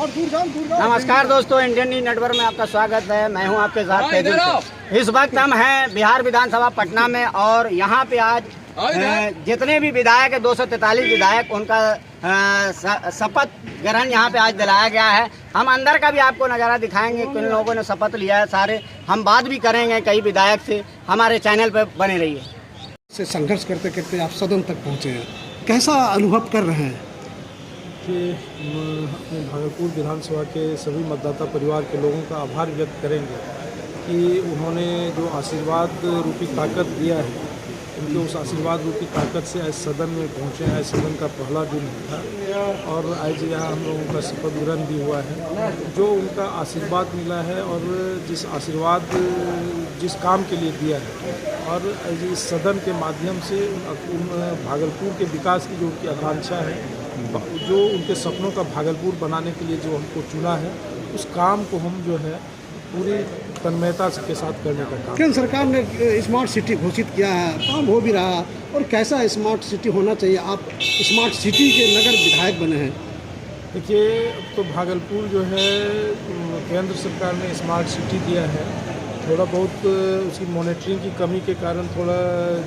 नमस्कार दोस्तों, Indian news network में आपका स्वागत है। मैं हूं आपके साथ फैजुल। इस वक्त हम हैं बिहार विधानसभा पटना में और यहां पे आज जितने भी विधायक है 243 विधायक उनका शपथ ग्रहण यहां पे आज दिलाया गया है। हम अंदर का भी आपको नज़ारा दिखाएंगे, किन लोगों ने शपथ लिया है सारे। हम बात भी करेंगे कई विधायक से। हमारे चैनल पर बने रहिए। से संघर्ष करते करते आप सदन तक पहुंचे हैं, कैसा अनुभव कर रहे हैं? कि अपने भागलपुर विधानसभा के सभी मतदाता परिवार के लोगों का आभार व्यक्त करेंगे कि उन्होंने जो आशीर्वाद रूपी ताकत दिया है, उनके उस आशीर्वाद रूपी ताकत से आज सदन में पहुँचे हैं। आज सदन का पहला दिन था और आज यहाँ हम लोगों का शपथ ग्रहण भी हुआ है। जो उनका आशीर्वाद मिला है और जिस आशीर्वाद जिस काम के लिए दिया है और आज इस सदन के माध्यम से उन भागलपुर के विकास की जो उनकी आकांक्षा है, जो उनके सपनों का भागलपुर बनाने के लिए जो हमको चुना है, उस काम को हम जो है पूरी तन्मयता के साथ करने का काम। केंद्र सरकार ने स्मार्ट सिटी घोषित किया है, काम हो भी रहा, और कैसा स्मार्ट सिटी होना चाहिए? आप स्मार्ट सिटी के नगर विधायक बने हैं। देखिए, अब तो भागलपुर जो है केंद्र सरकार ने स्मार्ट सिटी दिया है। थोड़ा बहुत उसकी मॉनिटरिंग की कमी के कारण थोड़ा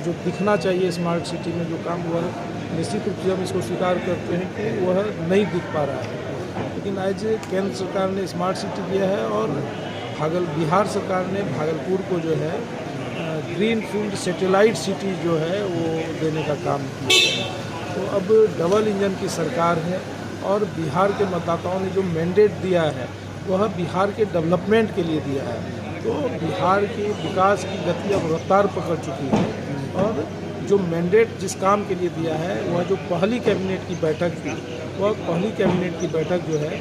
जो दिखना चाहिए स्मार्ट सिटी में जो काम हुआ है, निश्चित रूप से हम इसको स्वीकार करते हैं कि वह नहीं दिख पा रहा है। लेकिन आज केंद्र सरकार ने स्मार्ट सिटी दिया है और बिहार सरकार ने भागलपुर को जो है ग्रीन फील्ड सैटेलाइट सिटी जो है वो देने का काम किया है। तो अब डबल इंजन की सरकार है और बिहार के मतदाताओं ने जो मैंडेट दिया है वह बिहार के डेवलपमेंट के लिए दिया है। तो बिहार की विकास की गति अब रफ्तार पकड़ चुकी है और जो मैंडेट जिस काम के लिए दिया है वह जो पहली कैबिनेट की बैठक थी, वह पहली कैबिनेट की बैठक जो है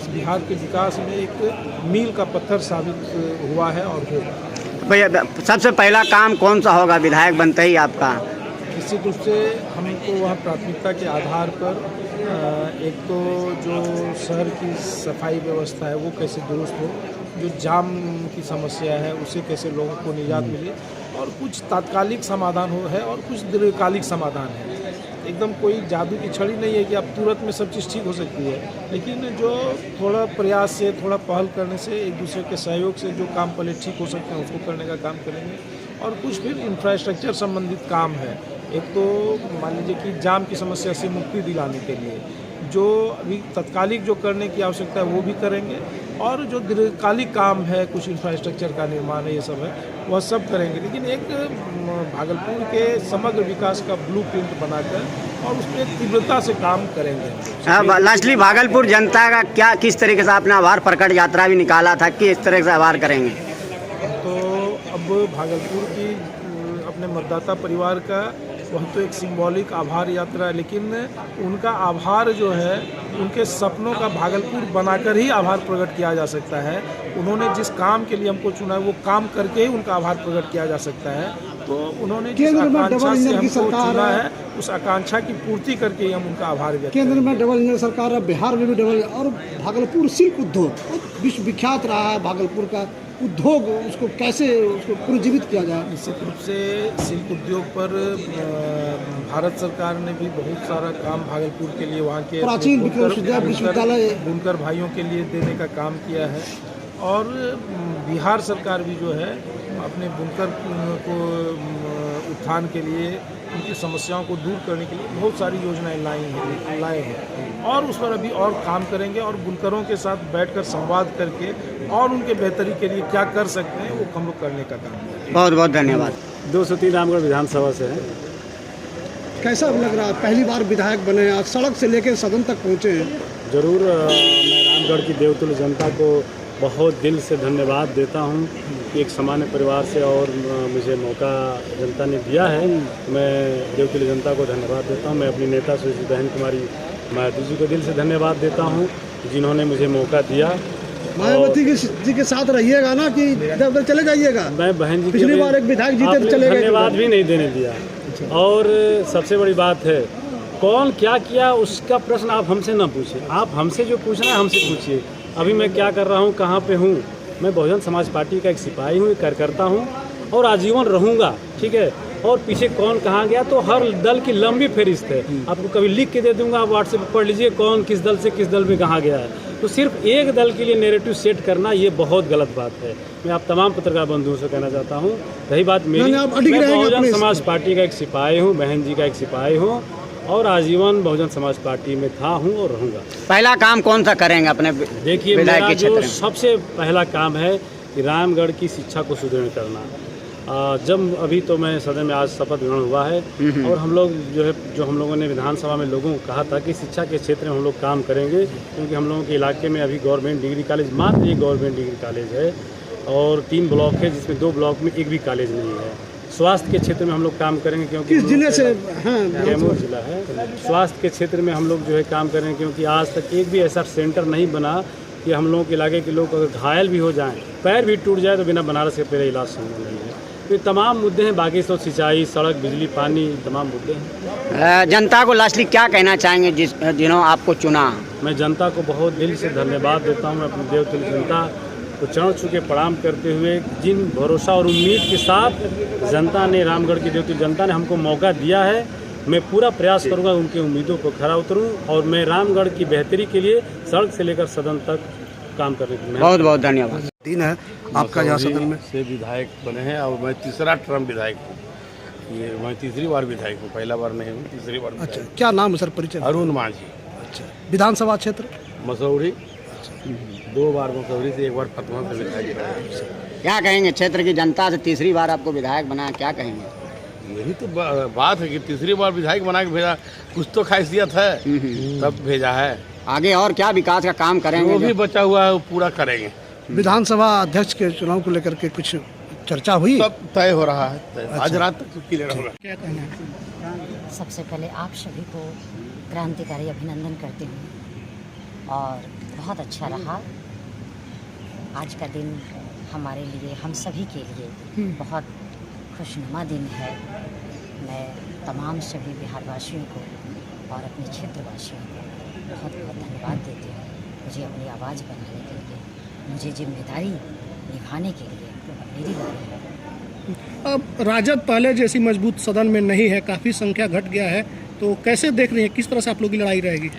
बिहार के विकास में एक मील का पत्थर साबित हुआ है और होगा। भैया, सबसे पहला काम कौन सा होगा विधायक बनते ही आपका? निश्चित रूप से हमको वह प्राथमिकता के आधार पर एक तो जो शहर की सफाई व्यवस्था है वो कैसे दुरुस्त हो, जो जाम की समस्या है उससे कैसे लोगों को निजात मिले, और कुछ तात्कालिक समाधान हो है और कुछ दीर्घकालिक समाधान है। एकदम कोई जादू की छड़ी नहीं है कि अब तुरंत में सब चीज़ ठीक हो सकती है, लेकिन जो थोड़ा प्रयास से, थोड़ा पहल करने से, एक दूसरे के सहयोग से जो काम पहले ठीक हो सकते हैं उसको करने का काम करेंगे। और कुछ फिर इंफ्रास्ट्रक्चर संबंधित काम है। एक तो मान लीजिए कि जाम की समस्या से मुक्ति दिलाने के लिए जो अभी तत्कालिक जो करने की आवश्यकता है वो भी करेंगे, और जो दीर्घकालिक काम है, कुछ इंफ्रास्ट्रक्चर का निर्माण है, ये सब है, वह सब करेंगे। लेकिन एक भागलपुर के समग्र विकास का ब्लूप्रिंट बनाकर और उस पर तीव्रता से काम करेंगे। लास्टली भागलपुर जनता का क्या, किस तरीके से आपने आभार प्रकट यात्रा भी निकाला था, कि इस तरह से आभार करेंगे? तो अब भागलपुर की अपने मतदाता परिवार का वह तो एक सिंबॉलिक आभार यात्रा है, लेकिन उनका आभार जो है उनके सपनों का भागलपुर बनाकर ही आभार प्रकट किया जा सकता है। उन्होंने जिस काम के लिए हमको चुना है वो काम करके ही उनका आभार प्रकट किया जा सकता है। तो उन्होंने जिस आकांक्षा से हमको चुना है उस आकांक्षा की पूर्ति करके ही हम उनका आभार व्यक्त केंद्र में डबल इंजन सरकार है, बिहार में भी डबल, और भागलपुर सिल्क उद्योग विश्व विख्यात रहा है। भागलपुर का उद्योग, उसको कैसे उसको पुनर्जीवित किया जाए? निश्चित रूप से सिल्क उद्योग पर भारत सरकार ने भी बहुत सारा काम भागलपुर के लिए, वहाँ के प्राचीन विश्वविद्यालय बुनकर भाइयों के लिए देने का काम किया है। और बिहार सरकार भी जो है अपने बुनकर को उत्थान के लिए, उनकी समस्याओं को दूर करने के लिए बहुत सारी योजनाएं लाए हैं और उस पर अभी और काम करेंगे और बुनकरों के साथ बैठकर संवाद करके और उनके बेहतरी के लिए क्या कर सकते हैं वो हम लोग करने का काम करेंगे। बहुत बहुत धन्यवाद। 203 रामगढ़ विधानसभा से है। कैसा लग रहा है? पहली बार विधायक बने, आज सड़क से लेकर सदन तक पहुँचे हैं। ज़रूर मैं रामगढ़ की देवतुल्य जनता को बहुत दिल से धन्यवाद देता हूं कि एक सामान्य परिवार से और मुझे मौका जनता ने दिया है। मैं देवतुल्य जनता को धन्यवाद देता हूं। मैं अपनी नेता सुश्री बहन कुमारी मायावती जी को दिल से धन्यवाद देता हूं जिन्होंने मुझे मौका दिया। मायावती जी के साथ रहिएगा ना कि इधर चले जाइएगा? मैं बहन जी पिछली बार एक विधायक जीते तो चले गए, धन्यवाद भी नहीं देने दिया। और सबसे बड़ी बात है, कौन क्या किया उसका प्रश्न आप हमसे ना पूछिए, आप हमसे जो पूछना है हमसे पूछिए। अभी मैं क्या कर रहा हूँ, कहाँ पे हूँ? मैं बहुजन समाज पार्टी का एक सिपाही हूँ, एक कार्यकर्ता हूँ और आजीवन रहूँगा, ठीक है। और पीछे कौन कहाँ गया तो हर दल की लंबी फहरिस्त है। आपको कभी लिख के दे दूँगा, आप व्हाट्सएप पर पढ़ लीजिए कौन किस दल से किस दल में कहाँ गया है। तो सिर्फ एक दल के लिए नैरेटिव सेट करना ये बहुत गलत बात है। मैं आप तमाम पत्रकार बंधुओं से कहना चाहता हूँ, रही बात मेरी, मैं बहुजन समाज पार्टी का एक सिपाही हूँ, बहन जी का एक सिपाही हूँ और आजीवन बहुजन समाज पार्टी में था, हूँ और रहूँगा। पहला काम कौन सा करेंगे अपने देखिए, मेरा जो सबसे पहला काम है कि रामगढ़ की शिक्षा को सुदृढ़ करना। जब अभी तो मैं सदन में आज शपथ ग्रहण हुआ है और हम लोग जो हम लोगों ने विधानसभा में लोगों को कहा था कि शिक्षा के क्षेत्र में हम लोग काम करेंगे, क्योंकि हम लोगों के इलाके में अभी गवर्नमेंट डिग्री कॉलेज मात्र एक गवर्नमेंट डिग्री कॉलेज है और 3 ब्लॉक है, जिसमें 2 ब्लॉक में एक भी कॉलेज नहीं है। स्वास्थ्य के क्षेत्र में हम लोग काम करेंगे, क्योंकि किस जिले से? कैमूर जिला है। स्वास्थ्य के क्षेत्र में हम लोग जो है काम करेंगे, क्योंकि आज तक एक भी ऐसा सेंटर नहीं बना कि हम लोगों के इलाके के लोग अगर घायल भी हो जाएं, पैर भी टूट जाए तो बिना बनारस के पहले इलाज संभव नहीं है। तो ये तमाम मुद्दे हैं, बाकी तो सिंचाई, सड़क, बिजली, पानी, तमाम मुद्दे हैं। जनता को लास्टली क्या कहना चाहेंगे जिन्होंने आपको चुना? मैं जनता को बहुत दिल से धन्यवाद देता हूँ। मैं अपनी देवतुल्य जनता को चरण छू के प्रणाम करते हुए, जिन भरोसा और उम्मीद के साथ जनता ने, रामगढ़ की देवतुल्य जनता ने हमको मौका दिया है, मैं पूरा प्रयास करूंगा उनकी उम्मीदों पर खरा उतरूं और मैं रामगढ़ की बेहतरी के लिए सड़क से लेकर सदन तक काम करने की बहुत बहुत धन्यवाद। दिन है आपका यहाँ सदन में से विधायक बने हैं और मैं तीसरा टर्म विधायक हूँ। ये मैं तीसरी बार विधायक हूँ, पहला बार नहीं हूँ, तीसरी बार। अच्छा, क्या नाम है सर, परिचय? अरुण माझी। अच्छा, विधानसभा क्षेत्र मसौरी। 2 बार मसौरी से, 1 बार फतवा से विधायक रहे। क्या कहेंगे क्षेत्र की जनता से, तीसरी बार आपको विधायक बनाया, क्या कहेंगे? यही तो बात है कि तीसरी बार विधायक बना के भेजा, कुछ तो हैसियत है तब भेजा है। आगे और क्या विकास का काम करेंगे? जो भी बचा हुआ है वो पूरा करेंगे। विधानसभा अध्यक्ष के चुनाव को लेकर के कुछ चर्चा हुई? सब तय हो रहा है। आज रात तक क्लियर होगा। क्या कहना है? सबसे पहले आप सभी को क्रांतिकारी अभिनंदन करती हूँ और बहुत अच्छा रहा आज का दिन हमारे लिए, हम सभी के लिए बहुत खुशनुमा दिन है। मैं तमाम सभी बिहारवासियों को और अपने क्षेत्रवासियों को बहुत बहुत धन्यवाद देती हूँ, मुझे अपनी आवाज़ बनाने के लिए, मुझे जिम्मेदारी निभाने के लिए मेरी बारी है। अब राजद पहले जैसी मजबूत सदन में नहीं है, काफ़ी संख्या घट गया है, तो कैसे देख रही हैं, किस तरह से आप लोगों की लड़ाई रहेगी?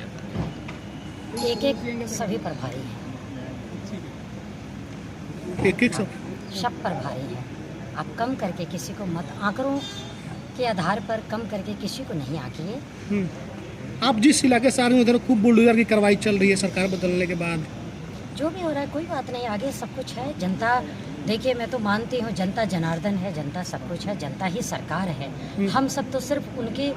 एक एक सभी पर भारी है, एक सब पर भारी है। आप कम करके किसी को मत, आंकड़ों के आधार पर कम करके किसी को नहीं आंकिए। आप जिस इलाके से आ रहे हैं उधर खूब बुलडोजर की कार्रवाई चल रही है सरकार बदलने के बाद। जो भी हो रहा है कोई बात नहीं, आगे सब कुछ है। जनता, देखिए मैं तो मानती हूँ जनता जनार्दन है, जनता सब कुछ है, जनता ही सरकार है। हम सब तो सिर्फ उनके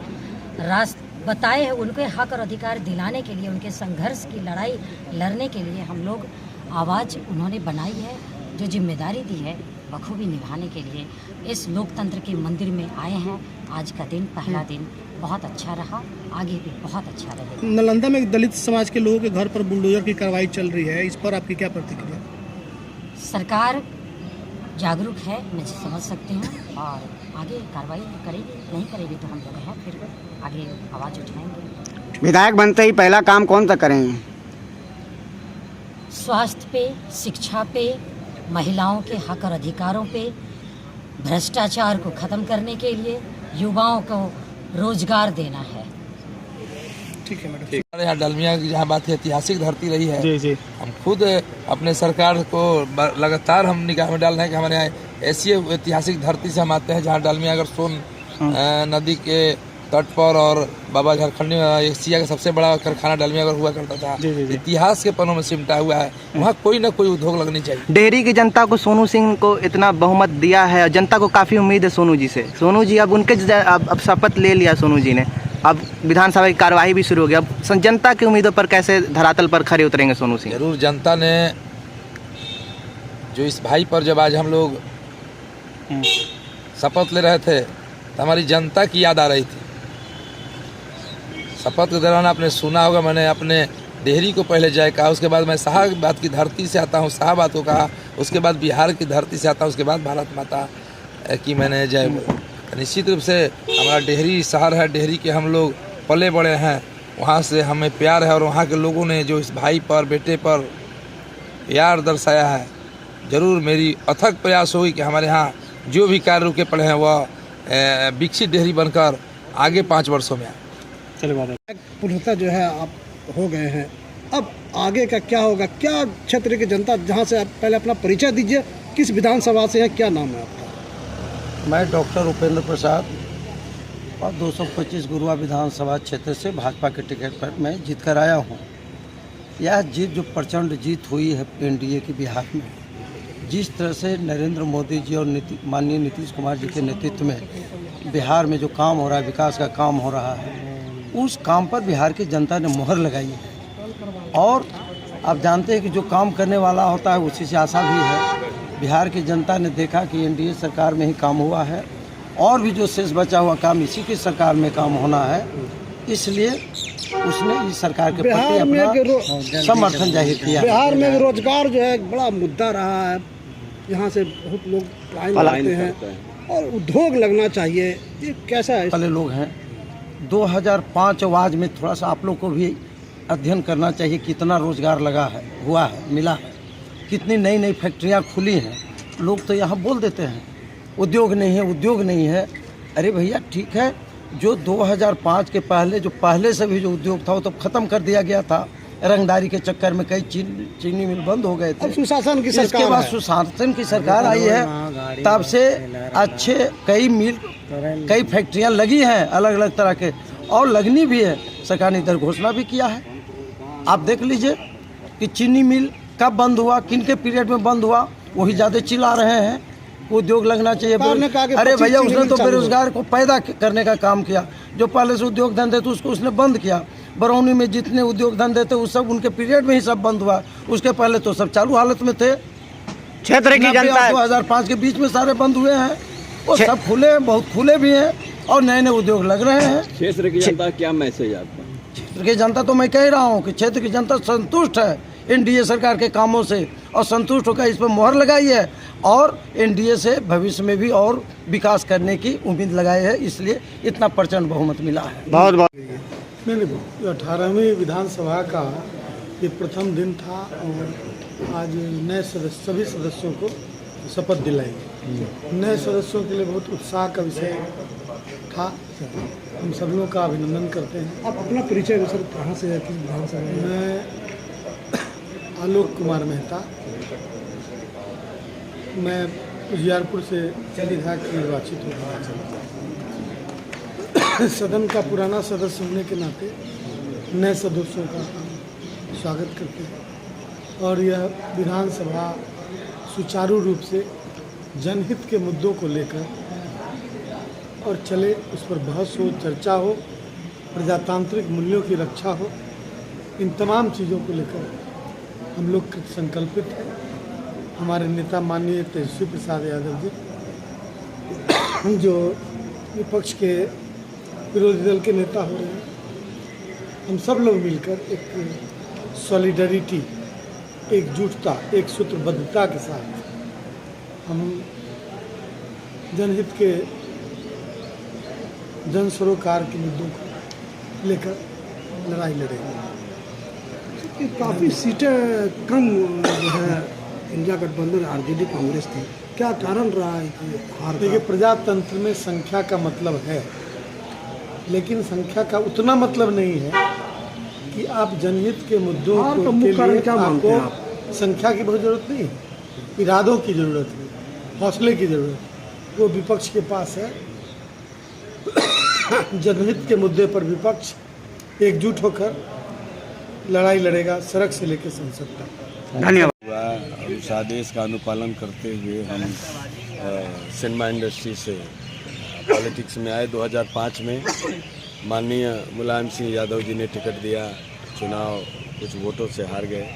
रास्ते बताए हैं, उनके हक और अधिकार दिलाने के लिए, उनके संघर्ष की लड़ाई लड़ने के लिए हम लोग आवाज़ उन्होंने बनाई है। जो जिम्मेदारी दी है बखूबी निभाने के लिए इस लोकतंत्र के मंदिर में आए हैं। आज का दिन, पहला दिन बहुत अच्छा रहा, आगे भी बहुत अच्छा रहेगा। नालंदा में दलित समाज के लोगों के घर पर बुलडोजर की कार्रवाई चल रही है, इस पर आपकी क्या प्रतिक्रिया? सरकार जागरूक है, मैं समझ सकती हूँ, और आगे कार्रवाई करेगी, नहीं करेगी तो हम लोग हैं, फिर आगे आवाज़ उठाएंगे। विधायक बनते ही पहला काम कौन सा करेंगे? स्वास्थ्य पे, शिक्षा पे, महिलाओं के हक और अधिकारों पे, भ्रष्टाचार को ख़त्म करने के लिए युवाओं को रोजगार देना है। ठीक है मैडम। हमारे यहाँ डालमिया की जहाँ बात है, ऐतिहासिक धरती रही है। जी जी, हम खुद अपने सरकार को लगातार हम निगाह में डाल रहे हैं कि हमारे यहाँ ऐसी ऐतिहासिक धरती से हम आते हैं जहाँ डालमिया अगर सोन नदी के तट पर और बाबा झारखंडी एशिया का सबसे बड़ा कारखाना डालमिया अगर हुआ करता था, इतिहास के पन्नों में सिमटा हुआ है। वहाँ कोई ना कोई उद्योग लगनी चाहिए। डेहरी की जनता को सोनू सिंह को इतना बहुमत दिया है, जनता को काफ़ी उम्मीद है सोनू जी से। सोनू जी अब उनके अब शपथ ले लिया सोनू जी ने, अब विधानसभा की कार्यवाही भी शुरू हो गई। अब जनता की उम्मीदों पर कैसे धरातल पर खड़े उतरेंगे सोनू सिंह? जरूर जनता ने जो इस भाई पर जब आज हम लोग शपथ ले रहे थे तो हमारी जनता की याद आ रही थी। शपथ के दौरान आपने सुना होगा, मैंने अपने डेहरी को पहले जय कहा, उसके बाद मैं शाहबाद की धरती से आता हूँ, शाहबाद को कहा, उसके बाद बिहार की धरती से आता हूँ, उसके बाद भारत माता की मैंने जय। निश्चित रूप से हमारा डेहरी शहर है, डेहरी के हम लोग पले बड़े हैं, वहाँ से हमें प्यार है और वहाँ के लोगों ने जो इस भाई पर, बेटे पर प्यार दर्शाया है, ज़रूर मेरी अथक प्रयास होगी कि हमारे यहाँ जो भी कार्य रुके पड़े हैं वह विकसित डेहरी बनकर आगे 5 वर्षों में आए। पुनः जो है आप हो गए हैं, अब आगे का क्या होगा, क्या क्षेत्र की जनता, जहाँ से आप पहले अपना परिचय दीजिए, किस विधानसभा से है, क्या नाम है आपका? मैं डॉक्टर उपेंद्र प्रसाद और 225 गुरुआ विधानसभा क्षेत्र से भाजपा के टिकट पर मैं जीत कर आया हूँ। यह जीत जो प्रचंड जीत हुई है एनडीए की बिहार में, जिस तरह से नरेंद्र मोदी जी और माननीय नीतीश कुमार जी के नेतृत्व में बिहार में जो काम हो रहा है, विकास का काम हो रहा है, उस काम पर बिहार की जनता ने मोहर लगाई है। और आप जानते हैं कि जो काम करने वाला होता है उसी से आशा भी है। बिहार की जनता ने देखा कि एनडीए सरकार में ही काम हुआ है और भी जो शेष बचा हुआ काम इसी की सरकार में काम होना है, इसलिए उसने इस सरकार के प्रति अपना समर्थन जाहिर किया। बिहार में रोजगार जो है एक बड़ा मुद्दा रहा है, यहाँ से बहुत लोग पलायन करते हैं और उद्योग लगना चाहिए, ये कैसा है? वाले लोग हैं 2005 आवाज में थोड़ा सा आप लोग को भी अध्ययन करना चाहिए, कितना रोजगार लगा है, हुआ है, मिला है, कितनी नई नई फैक्ट्रियाँ खुली हैं। लोग तो यहाँ बोल देते हैं उद्योग नहीं है, उद्योग नहीं है। अरे भैया ठीक है, जो 2005 के पहले जो पहले से भी जो उद्योग था वो तो ख़त्म कर दिया गया था। रंगदारी के चक्कर में कई चीनी मिल बंद हो गए थे। सुशासन की सरकार, इसके बाद सुशासन की सरकार आई है, तब से अच्छे कई मिल, कई फैक्ट्रियाँ लगी हैं अलग अलग तरह के, और लगनी भी है। सरकार ने इधर घोषणा भी किया है, आप देख लीजिए कि चीनी मिल कब बंद हुआ, किन के पीरियड में बंद हुआ, वही ज़्यादा चिल्ला रहे हैं उद्योग लगना चाहिए। अरे भैया उसने तो बेरोजगार को पैदा करने का काम किया, जो पहले से उद्योग धंधे थे उसको उसने बंद किया। बरौनी में जितने उद्योग धंधे थे वो सब उनके पीरियड में ही सब बंद हुआ, उसके पहले तो सब चालू हालत में थे। क्षेत्र की जनता 2005 के बीच में सारे बंद हुए हैं, वो सब खुले हैं, बहुत खुले भी हैं और नए नए उद्योग लग रहे हैं। क्षेत्र की जनता क्या मैसेज आपका? क्षेत्र की जनता तो मैं कह रहा हूँ कि क्षेत्र की जनता संतुष्ट है एनडीए सरकार के कामों से और संतुष्ट होकर इस पर मोहर लगाई है और एनडीए से भविष्य में भी और विकास करने की उम्मीद लगाई है, इसलिए इतना प्रचंड बहुमत मिला है। बहुत बहुत नहीं, 18वीं विधानसभा का ये प्रथम दिन था और आज नए सदस्य सभी सदस्यों को शपथ दिलाई। नए सदस्यों के लिए बहुत उत्साह का विषय था, हम सब लोगों का अभिनंदन करते हैं। आप अपना परिचय सर कहाँ से है, किस विधानसभा में? मैं आलोक कुमार मेहता, मैं उजियारपुर से विधायक निर्वाचित हुआ। सदन का पुराना सदस्य होने के नाते नए सदस्यों का स्वागत करते हैं और यह विधानसभा सुचारू रूप से जनहित के मुद्दों को लेकर और चले, उस पर बहस हो, चर्चा हो, प्रजातांत्रिक मूल्यों की रक्षा हो, इन तमाम चीज़ों को लेकर हम लोग संकल्पित हैं। हमारे नेता माननीय तेजस्वी प्रसाद यादव जी जो विपक्ष के विरोधी दल के नेता हो रहे हैं, हम सब लोग मिलकर एक सॉलिडरिटी, एकजुटता, एक सूत्रबद्धता के साथ हम जनहित के जन सरोकार के मुद्दों को लेकर लड़ाई लड़ेंगे। काफ़ी सीटें कम जो है इंडिया गठबंधन आरजेडी कांग्रेस थी, क्या कारण रहा है कि हार? देखिए, प्रजातंत्र में संख्या का मतलब है, लेकिन संख्या का उतना मतलब नहीं है कि आप जनहित के मुद्दों तो के लिए क्या मानते हैं आप? संख्या की बहुत ज़रूरत नहीं है, इरादों की ज़रूरत है, हौसले की ज़रूरत है। वो विपक्ष के पास है। जनहित के मुद्दे पर विपक्ष एकजुट होकर लड़ाई लड़ेगा, सड़क से लेकर संसद तक। धन्यवाद। उस आदेश का अनुपालन करते हुए हम सिनेमा इंडस्ट्री से पॉलिटिक्स में आए। 2005 में माननीय मुलायम सिंह यादव जी ने टिकट दिया, चुनाव कुछ वोटों से हार गए।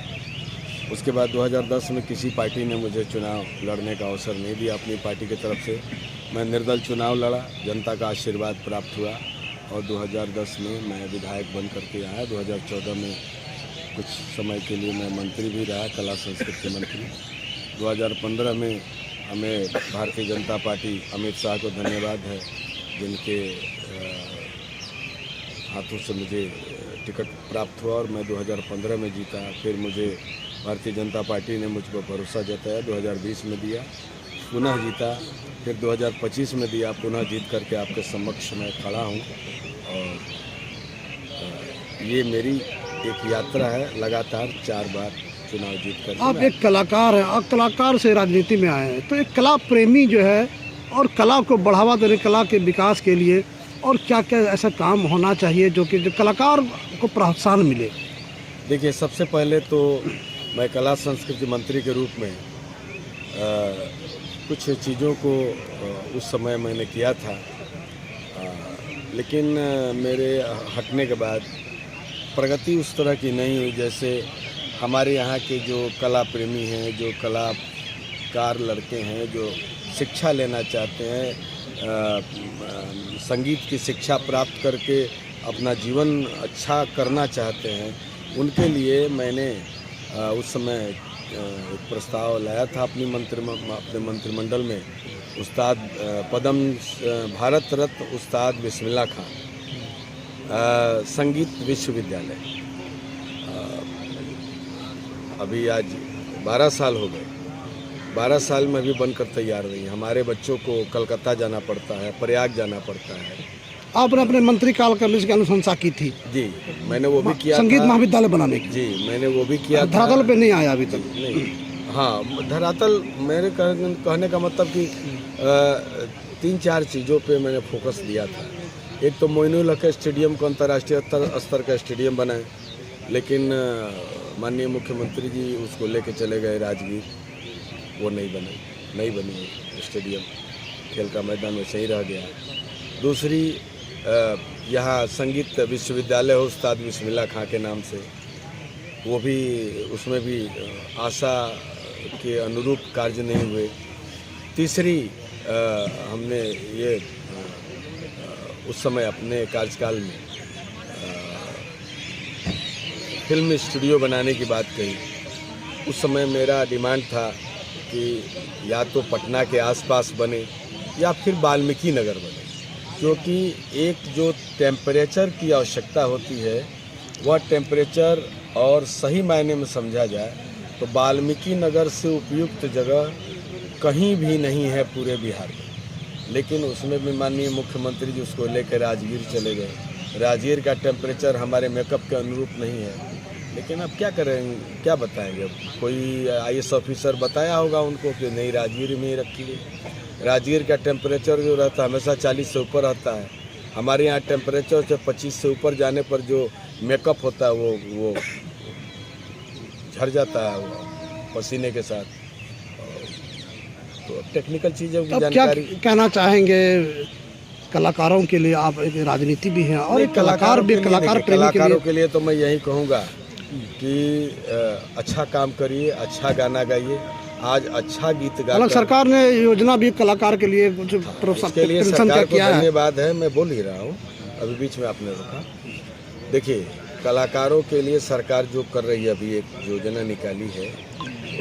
उसके बाद 2010 में किसी पार्टी ने मुझे चुनाव लड़ने का अवसर नहीं दिया अपनी पार्टी की तरफ से। मैं निर्दल चुनाव लड़ा, जनता का आशीर्वाद प्राप्त हुआ और 2010 में मैं विधायक बन करके आया। 2014 में कुछ समय के लिए मैं मंत्री भी रहा, कला संस्कृति मंत्री। 2015 में हमें भारतीय जनता पार्टी, अमित शाह को धन्यवाद है जिनके हाथों से मुझे टिकट प्राप्त हुआ और मैं 2015 में जीता। फिर मुझे भारतीय जनता पार्टी ने मुझ पर भरोसा जताया, 2020 में दिया, पुनः जीता, फिर 2025 में दिया, पुनः जीत करके आपके समक्ष मैं खड़ा हूँ। और ये मेरी एक यात्रा है, लगातार 4 बार चुनाव जीत कर आप एक कलाकार हैं और कलाकार से राजनीति में आए हैं, तो एक कला प्रेमी जो है और कला को बढ़ावा देने, कला के विकास के लिए और क्या क्या ऐसा काम होना चाहिए जो कलाकार को प्रोत्साहन मिले? देखिए, सबसे पहले तो मैं कला संस्कृति मंत्री के रूप में कुछ चीज़ों को उस समय मैंने किया था, लेकिन मेरे हटने के बाद प्रगति उस तरह की नहीं हुई जैसे हमारे यहाँ के जो कला प्रेमी हैं, जो कलाकार लड़के हैं, जो शिक्षा लेना चाहते हैं, संगीत की शिक्षा प्राप्त करके अपना जीवन अच्छा करना चाहते हैं, उनके लिए मैंने उस समय एक प्रस्ताव लाया था अपने मंत्रिमंडल में। उस्ताद पद्म भारत रत्न उस्ताद बिस्मिल्लाह खां संगीत विश्वविद्यालय, अभी आज 12 साल हो गए, 12 साल में भी बनकर तैयार नहीं। हमारे बच्चों को कलकत्ता जाना पड़ता है, प्रयाग जाना पड़ता है। आपने अपने मंत्री काल में इसकी अनुशंसा की थी? जी, मैंने वो भी किया, संगीत महाविद्यालय बनाने की। जी, मैंने वो भी किया। धरातल पे नहीं आया अभी तक? नहीं, हाँ, धरातल मेरे कहने का मतलब कि 3-4 चीज़ों पे मैंने फोकस दिया था। एक तो मोइनुल हक स्टेडियम को अंतर्राष्ट्रीय स्तर का स्टेडियम बनाए, लेकिन माननीय मुख्यमंत्री जी उसको लेके चले गए राजगीर, वो नहीं बनी स्टेडियम, खेल का मैदान वैसे ही रह गया। दूसरी, यहाँ संगीत विश्वविद्यालय हो उस्ताद बिस्मिल्लाह खां के नाम से, वो भी, उसमें भी आशा के अनुरूप कार्य नहीं हुए। तीसरी, हमने ये उस समय अपने कार्यकाल में फिल्म स्टूडियो बनाने की बात कही। उस समय मेरा डिमांड था कि या तो पटना के आसपास बने या फिर वाल्मीकि नगर बने, क्योंकि एक जो टेम्परेचर की आवश्यकता होती है वह टेम्परेचर और सही मायने में समझा जाए तो वाल्मीकि नगर से उपयुक्त जगह कहीं भी नहीं है पूरे बिहार में। लेकिन उसमें भी माननीय मुख्यमंत्री जी उसको लेकर राजगीर चले गए। राजगीर का टेम्परेचर हमारे मेकअप के अनुरूप नहीं है, लेकिन अब क्या करेंगे, क्या बताएंगे? अब कोई IAS ऑफिसर बताया होगा उनको कि नहीं, राजगीर में ही रखिए। राजगीर का टेम्परेचर जो रहता है हमेशा 40 से ऊपर रहता है। हमारे यहाँ टेम्परेचर से 25 से ऊपर जाने पर जो मेकअप होता है वो झड़ जाता है पसीने के साथ। तो टेक्निकल चीज़ों की जानकारी। क्या कहना चाहेंगे कलाकारों के लिए? आप एक राजनीति भी हैं और एक कलाकार भी, कलाकारों के लिए तो मैं यही कहूँगा कि अच्छा काम करिए, अच्छा गाना गाइए। आज अच्छा गीत गा, सरकार ने योजना भी कलाकार के लिए कुछ के लिए सरकार को धन्यवाद है। मैं बोल ही रहा हूँ, अभी बीच में आपने रोका। देखिए, कलाकारों के लिए सरकार जो कर रही है, अभी एक योजना निकाली है,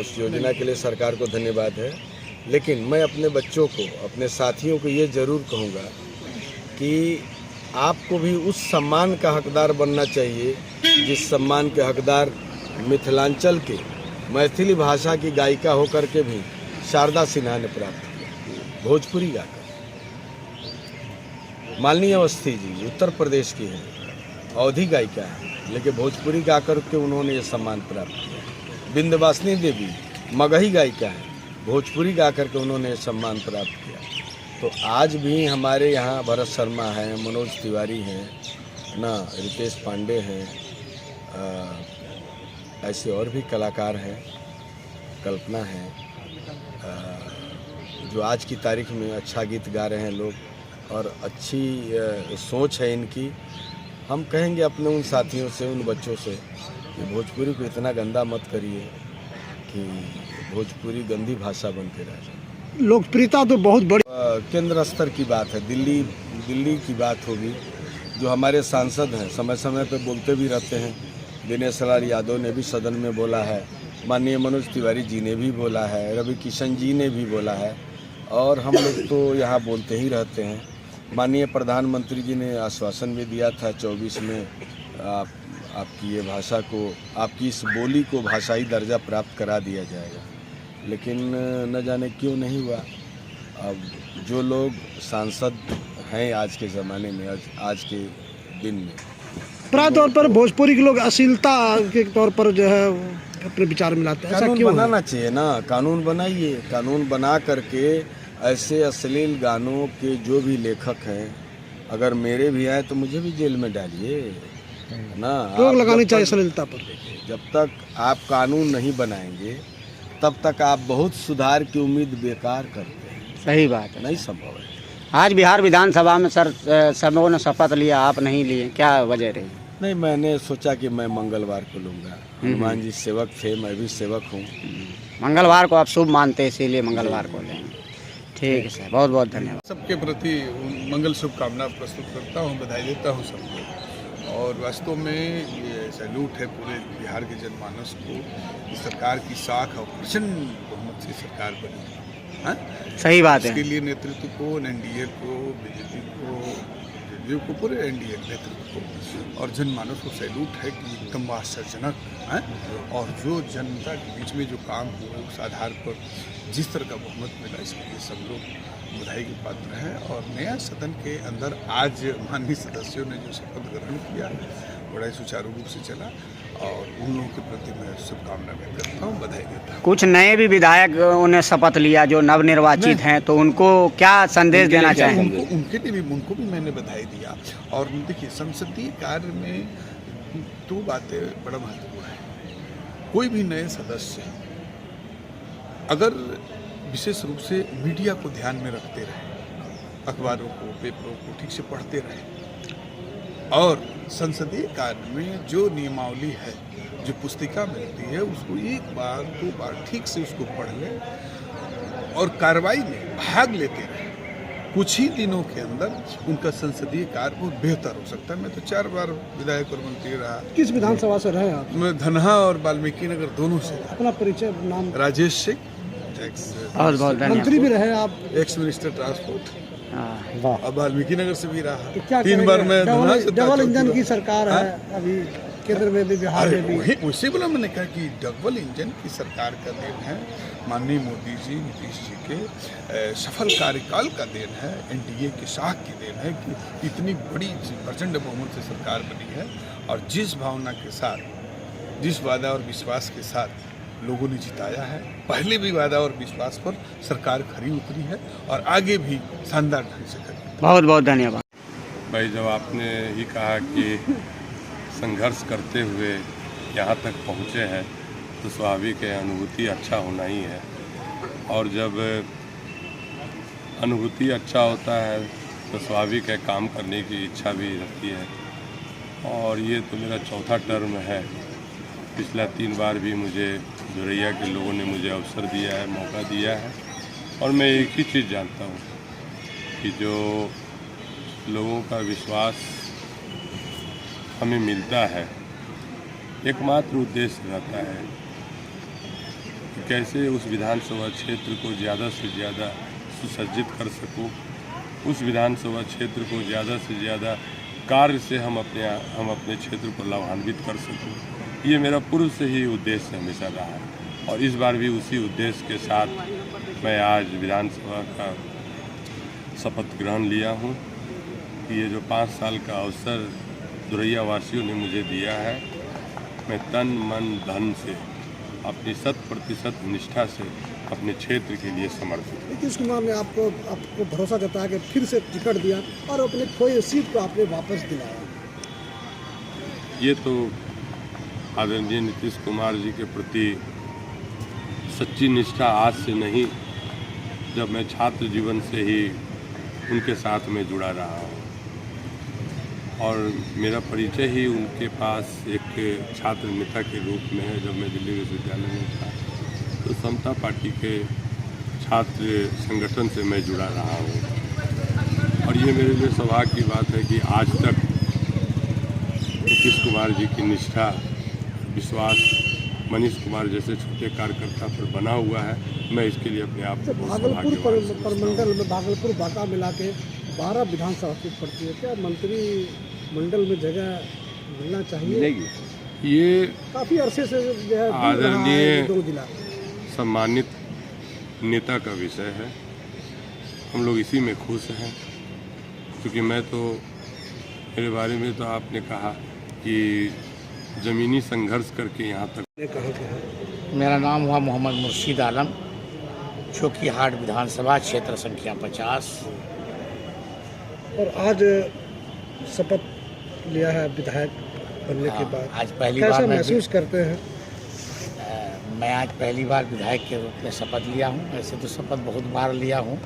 उस योजना के लिए सरकार को धन्यवाद है। लेकिन मैं अपने बच्चों को, अपने साथियों को ये ज़रूर कहूँगा कि आपको भी उस सम्मान का हकदार बनना चाहिए जिस सम्मान के हकदार मिथिलांचल के मैथिली भाषा की गायिका होकर के भी शारदा सिन्हा ने प्राप्त किया, भोजपुरी गाकर। मालिनी अवस्थी जी उत्तर प्रदेश की हैं, अवधी गायिका है, लेकिन भोजपुरी गाकर के उन्होंने ये सम्मान प्राप्त किया। विंध्यवासिनी देवी मगही गायिका है, भोजपुरी गाकर के उन्होंने ये सम्मान प्राप्त किया। तो आज भी हमारे यहाँ भरत शर्मा हैं, मनोज तिवारी हैं ना, रितेश पांडे हैं, ऐसे और भी कलाकार हैं, कल्पना है, जो आज की तारीख में अच्छा गीत गा रहे हैं लोग और अच्छी सोच है इनकी। हम कहेंगे अपने उन साथियों से, उन बच्चों से कि भोजपुरी को इतना गंदा मत करिए कि भोजपुरी गंदी भाषा बन के रह जाए। लोकप्रियता तो बहुत बड़ी केंद्र स्तर की बात है, दिल्ली की बात होगी। जो हमारे सांसद हैं समय समय पे बोलते भी रहते हैं, दिनेश लाल यादव ने भी सदन में बोला है, माननीय मनोज तिवारी जी ने भी बोला है, रवि किशन जी ने भी बोला है, और हम लोग तो यहाँ बोलते ही रहते हैं। माननीय प्रधानमंत्री जी ने आश्वासन भी दिया था 24 में आपकी ये भाषा को, आपकी इस बोली को भाषाई दर्जा प्राप्त करा दिया जाएगा, लेकिन न जाने क्यों नहीं हुआ। अब जो लोग सांसद हैं आज के ज़माने में, आज के दिन में, प्राय तौर पर भोजपुरी के लोग अश्लीलता के तौर पर जो है अपने विचार मिलाते हैं, ऐसा कानून क्यों है? बनाना चाहिए ना, कानून बनाइए, कानून बना करके ऐसे अश्लील गानों के जो भी लेखक हैं, अगर मेरे भी आए तो मुझे भी जेल में डालिए ना। रोक आप लगानी जब चाहिए तक- अश्लीलता पर। जब तक आप कानून नहीं बनाएंगे तब तक आप बहुत सुधार की उम्मीद बेकार करते हैं, सही बात है। नहीं संभव है। आज बिहार विधानसभा में सर सबों ने शपथ लिया, आप नहीं लिए, क्या वजह रही? नहीं, मैंने सोचा कि मैं मंगलवार को लूँगा। हनुमान जी सेवक थे, मैं भी सेवक हूँ। मंगलवार को आप शुभ मानते हैं, इसीलिए मंगलवार को लेंगे। ठीक है सर, बहुत बहुत धन्यवाद। सबके प्रति मंगल शुभकामना प्रस्तुत करता हूँ, बधाई देता हूँ सबको। और वास्तव में ये सैल्यूट है पूरे बिहार के जनमानस को कि सरकार की साख और प्रचंड बहुमत से सरकार बनी। हाँ? सही बात है। इसके लिए नेतृत्व को, एनडीए को, बीजेपी को, जेडीयू को, पूरे एनडीए नेतृत्व को और जनमानस को सैल्यूट है कि एकदम आश्चर्यजनक है। और जो जनता के बीच में जो काम हुआ उस आधार पर जिस तरह का बहुमत मिला, इसके लिए सब लोग बधाई के पात्र हैं। और नया सदन के अंदर आज माननीय सदस्यों ने जो शपथ ग्रहण किया बड़ा ही सुचारू रूप से चला और उन लोगों के प्रति मैं शुभकामना व्यक्त करता हूँ, बधाई देता हूँ। कुछ नए भी विधायक उन्हें शपथ लिया जो नवनिर्वाचित हैं, तो उनको क्या संदेश देना चाहेंगे? उनको भी मैंने बधाई दिया। और देखिए, संसदीय कार्य में दो बातें बड़ा महत्वपूर्ण है। कोई भी नए सदस्य अगर विशेष रूप से मीडिया को ध्यान में रखते रहे, अखबारों को, पेपरों को ठीक से पढ़ते रहे और संसदीय कार्य में जो नियमावली है, जो पुस्तिका मिलती है, उसको एक बार दो बार ठीक से उसको पढ़ लें और कार्रवाई में भाग लेते रहे, कुछ ही दिनों के अंदर उनका संसदीय कार्य बहुत बेहतर हो सकता है। मैं तो 4 बार विधायक और मंत्री रहा। किस विधानसभा से रहे आप? मैं धनहा और वाल्मीकि नगर दोनों से रहा। अपना परिचय, नाम? राजेश सिंह, बहुत बहुत धन्यवाद। मंत्री भी रहे आप? एक्स मिनिस्टर ट्रांसपोर्ट, हाँ। अब वाल्मीकि नगर से भी रहा। तो क्या 3 बार मैं धनहा से डबल इंजन की सरकार है अभी केंद्र में भी, बिहार में भी। उसी बोला मैंने कहा कि डबल इंजन की सरकार का देन है, माननीय मोदी जी, नीतीश जी के सफल कार्यकाल का देन है, एनडीए की साख की देन है कि इतनी बड़ी प्रचंड बहुमत से सरकार बनी है। और जिस भावना के साथ, जिस वादा और विश्वास के साथ लोगों ने जिताया है, पहले भी वादा और विश्वास पर सरकार खरी उतरी है और आगे भी शानदार ढंग से खरी। बहुत बहुत धन्यवाद भाई। जब आपने ही कहा कि संघर्ष करते हुए यहाँ तक पहुँचे हैं तो स्वाभाविक है अनुभूति अच्छा होना ही है। और जब अनुभूति अच्छा होता है तो स्वाभाविक है काम करने की इच्छा भी रहती है। और ये तो मेरा चौथा टर्म है। पिछला 3 बार भी मुझे जोरैया के लोगों ने मुझे अवसर दिया है, मौका दिया है। और मैं एक ही चीज़ जानता हूँ कि जो लोगों का विश्वास हमें मिलता है, एकमात्र उद्देश्य रहता है कि कैसे उस विधानसभा क्षेत्र को ज़्यादा से ज़्यादा सुसज्जित कर सकूं, उस विधानसभा क्षेत्र को ज़्यादा से ज़्यादा कार्य से हम अपने क्षेत्र को लाभान्वित कर सकूं। ये मेरा पूर्व से ही उद्देश्य हमेशा रहा है और इस बार भी उसी उद्देश्य के साथ मैं आज विधानसभा का शपथ ग्रहण लिया हूँ कि ये जो 5 साल का अवसर जोरैया वासियों ने मुझे दिया है, मैं तन मन धन से अपनी 100% निष्ठा से अपने क्षेत्र के लिए समर्पित हूँ। नीतीश कुमार ने आपको भरोसा जताया कि फिर से टिकट दिया और अपने खोई सीट को आपने वापस दिलाया। ये तो आदरणीय नीतीश कुमार जी के प्रति सच्ची निष्ठा आज से नहीं, जब मैं छात्र जीवन से ही उनके साथ में जुड़ा रहा हूँ और मेरा परिचय ही उनके पास एक छात्र नेता के रूप में है। जब मैं दिल्ली विश्वविद्यालय में था तो समता पार्टी के छात्र संगठन से मैं जुड़ा रहा हूँ और ये मेरे लिए सौभाग्य की बात है कि आज तक नीतीश कुमार जी की निष्ठा, विश्वास मनीष कुमार जैसे छोटे कार्यकर्ता पर बना हुआ है। मैं इसके लिए अपने आप को भागलपुर मंडल में, भागलपुर बांका मिला के 12 विधानसभा सीट पड़ती है, क्या मंत्री मंडल में जगह मिलना चाहिए? ये काफ़ी अरसे से जो है आदरणीय सम्मानित नेता का विषय है। हम लोग इसी में खुश हैं क्योंकि मैं तो, मेरे बारे में तो आपने कहा कि ज़मीनी संघर्ष करके यहाँ तक। मेरा नाम हुआ मोहम्मद मुर्शीद आलम, चौकी हाट विधानसभा क्षेत्र संख्या 50। और आज शपथ लिया है विधायक बनने के बाद, आज पहली कैसा बार महसूस करते हैं? मैं आज पहली बार विधायक के रूप में शपथ लिया हूँ। ऐसे तो शपथ बहुत बार लिया हूँ,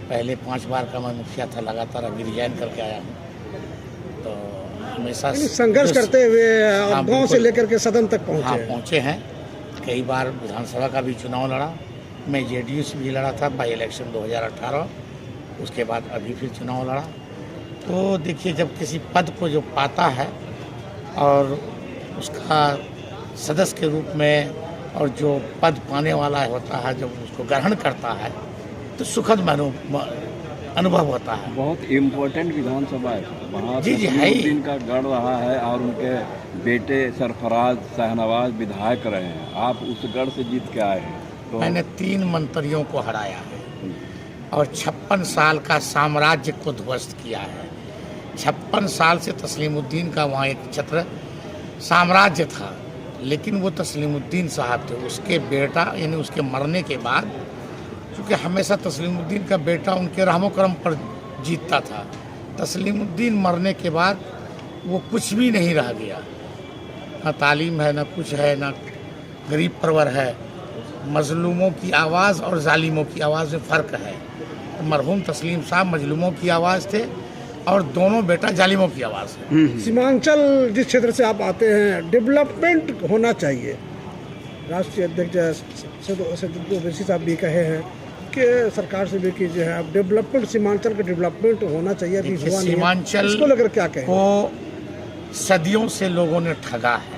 पहले 5 बार का मैं मुखिया था लगातार, अभी रिजाइन करके आया हूँ। तो हमेशा संघर्ष करते हुए गांव से लेकर के सदन तक पहुँचे। हाँ, पहुँचे हैं। कई बार विधानसभा का भी चुनाव लड़ा, मैं जेडीयू से भी लड़ा था बाई इलेक्शन 2018, उसके बाद अभी फिर चुनाव लड़ा। तो देखिए, जब किसी पद को जो पाता है और उसका सदस्य के रूप में और जो पद पाने वाला होता है, जब उसको ग्रहण करता है तो सुखद अनुभव होता है। बहुत इम्पोर्टेंट विधानसभा है, वहाँ जी है ही। का गढ़ रहा है और उनके बेटे सरफराज शाहनवाज विधायक रहे हैं। आप उस गढ़ से जीत के आए हैं। तो मैंने 3 मंत्रियों को हराया है और 56 साल का साम्राज्य को ध्वस्त किया है। 56 साल से तस्लीमुद्दीन का वहाँ एक छत्र साम्राज्य था, लेकिन वो तस्लीमुद्दीन साहब थे। उसके बेटा यानी उसके मरने के बाद, क्योंकि हमेशा तस्लीमुद्दीन का बेटा उनके रहमो करम पर जीतता था, तस्लीमुद्दीन मरने के बाद वो कुछ भी नहीं रह गया। ना तालीम है, ना कुछ है, ना गरीब परवर है। मजलूमों की आवाज़ और जालिमों की आवाज़ में फ़र्क है। मरहूम तस्लीम साहब मजलूमों की आवाज़ थे और दोनों बेटा जालिमों की आवाज़ है। सीमांचल जिस क्षेत्र से आप आते हैं, डेवलपमेंट होना चाहिए। राष्ट्रीय अध्यक्ष सदुद्दीन ओवैसी साहब भी कहे हैं कि सरकार से भी कीजिए है, अब डेवलपमेंट, सीमांचल का डेवलपमेंट होना चाहिए। अभी हुआ नहीं है। सीमांचल इसको लेकर क्या कहें? को सदियों से लोगों ने ठगा है।